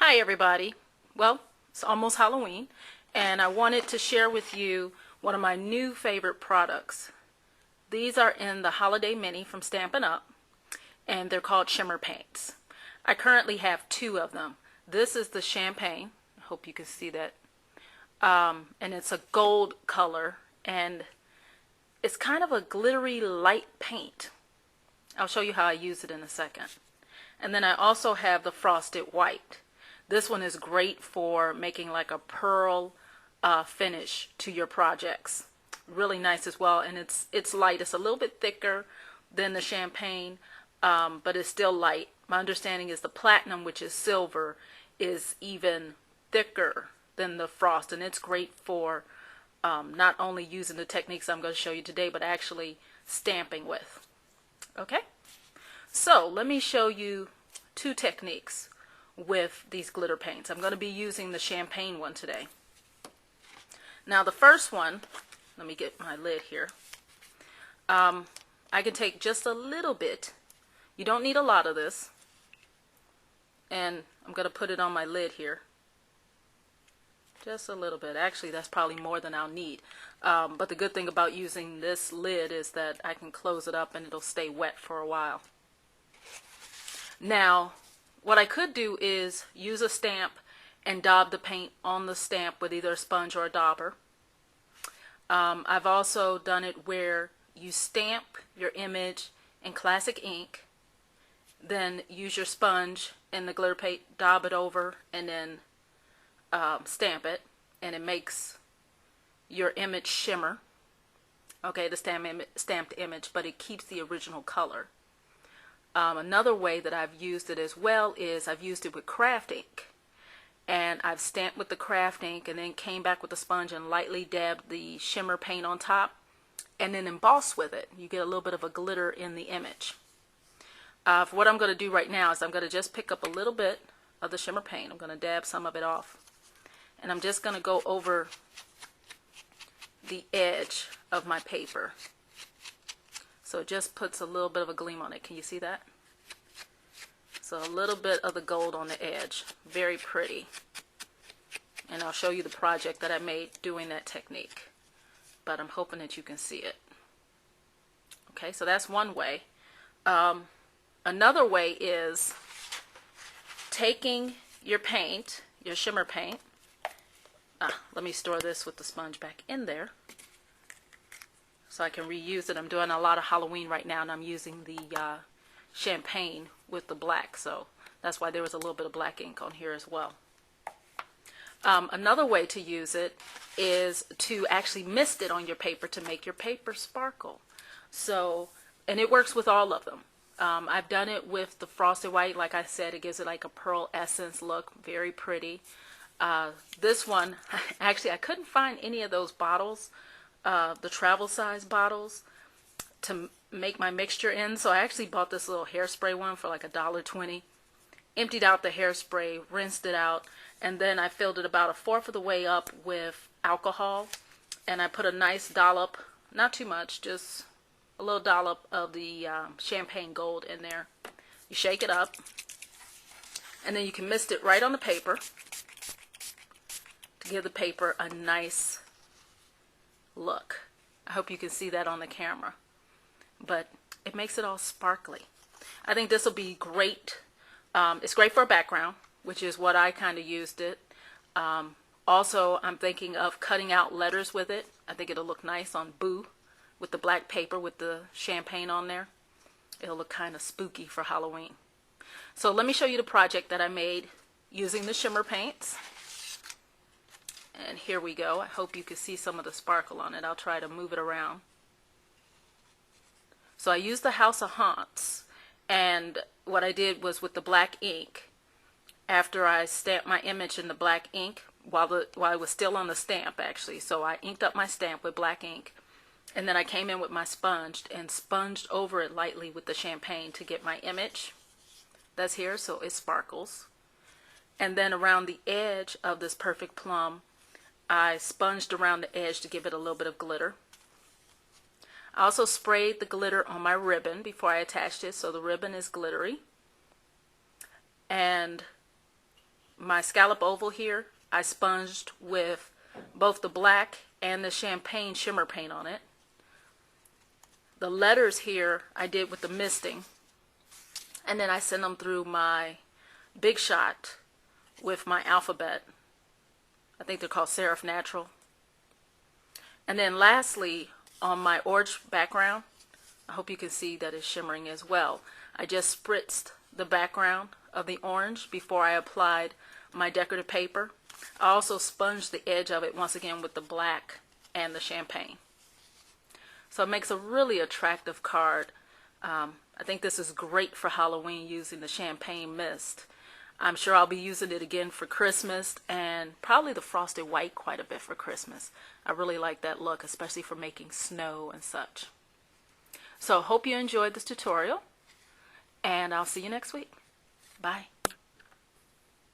Hi everybody. Well, it's almost Halloween and I wanted to share with you one of my new favorite products. These are in the Holiday Mini from Stampin' Up and they're called Shimmer Paints. I currently have two of them. This is the Champagne. I hope you can see that. And it's a gold color and it's kind of a glittery light paint. I'll show you how I use it in a second. And then I also have the Frosted White. This one is great for making like a pearl finish to your projects. Really nice as well, and it's light. It's a little bit thicker than the Champagne, but it's still light. My understanding is the Platinum, which is silver, is even thicker than the Frost, and it's great for not only using the techniques I'm going to show you today, but actually stamping with. Okay, so let me show you two techniques with these glitter paints. I'm going to be using the Champagne one today. Now the first one, let me get my lid here. I can take just a little bit. You don't need a lot of this. And I'm going to put it on my lid here. Just a little bit. Actually, that's probably more than I'll need. But the good thing about using this lid is that I can close it up and it'll stay wet for a while. Now, what I could do is use a stamp and daub the paint on the stamp with either a sponge or a dauber. I've also done it where you stamp your image in classic ink, then use your sponge and the glitter paint, daub it over, and then stamp it, and it makes your image shimmer. Okay, the stamped image, but it keeps the original color. Another way that I've used it as well is I've used it with craft ink, and I've stamped with the craft ink and then came back with the sponge and lightly dabbed the shimmer paint on top and then embossed with it. You get a little bit of a glitter in the image. For what I'm going to do right now is I'm going to just pick up a little bit of the shimmer paint. I'm going to dab some of it off, and I'm just going to go over the edge of my paper. So it just puts a little bit of a gleam on it. Can you see that? So a little bit of the gold on the edge. Very pretty. And I'll show you the project that I made doing that technique. But I'm hoping that you can see it. Okay, so that's one way. Another way is taking your paint, your shimmer paint. Let me store this with the sponge back in there, so I can reuse it. I'm doing a lot of Halloween right now, and I'm using the Champagne with the black, so that's why there was a little bit of black ink on here as well. Another way to use it is to actually mist it on your paper to make your paper sparkle. So, and it works with all of them. I've done it with the Frosted White. Like I said, it gives it like a pearl essence look, very pretty. This one, actually I couldn't find any of those bottles, the travel size bottles, to make my mixture in, so I actually bought this little hairspray one for like $1.20. Emptied out the hairspray, rinsed it out, and then I filled it about 1/4 of the way up with alcohol, and I put a nice dollop, not too much, just a little dollop of the Champagne Gold in there. You shake it up, and then you can mist it right on the paper to give the paper a nice look. I hope you can see that on the camera, but it makes it all sparkly. I think this will be great. It's great for a background, which is what I kind of used it. Also, I'm thinking of cutting out letters with it. I think it'll look nice on Boo with the black paper with the Champagne on there. It'll look kind of spooky for Halloween. So let me show you the project that I made using the shimmer paints. And here we go. I hope you can see some of the sparkle on it. I'll try to move it around. So I used the House of Haunts, and what I did was with the black ink, after I stamped my image in the black ink, while it was still on the stamp actually, so I inked up my stamp with black ink, and then I came in with my sponge and sponged over it lightly with the Champagne to get my image that's here, so it sparkles. And then around the edge of this Perfect Plum, I sponged around the edge to give it a little bit of glitter. I also sprayed the glitter on my ribbon before I attached it, so the ribbon is glittery. And my scallop oval here, I sponged with both the black and the champagne shimmer paint on it. The letters here I did with the misting, and then I sent them through my Big Shot with my alphabet. I think they're called Serif Natural. And then lastly, on my orange background, I hope you can see that it's shimmering as well. I just spritzed the background of the orange before I applied my decorative paper. I also sponged the edge of it once again with the black and the champagne. So it makes a really attractive card. I think this is great for Halloween using the champagne mist. I'm sure I'll be using it again for Christmas, and probably the frosted white quite a bit for Christmas. I really like that look, especially for making snow and such. So hope you enjoyed this tutorial, and I'll see you next week. Bye.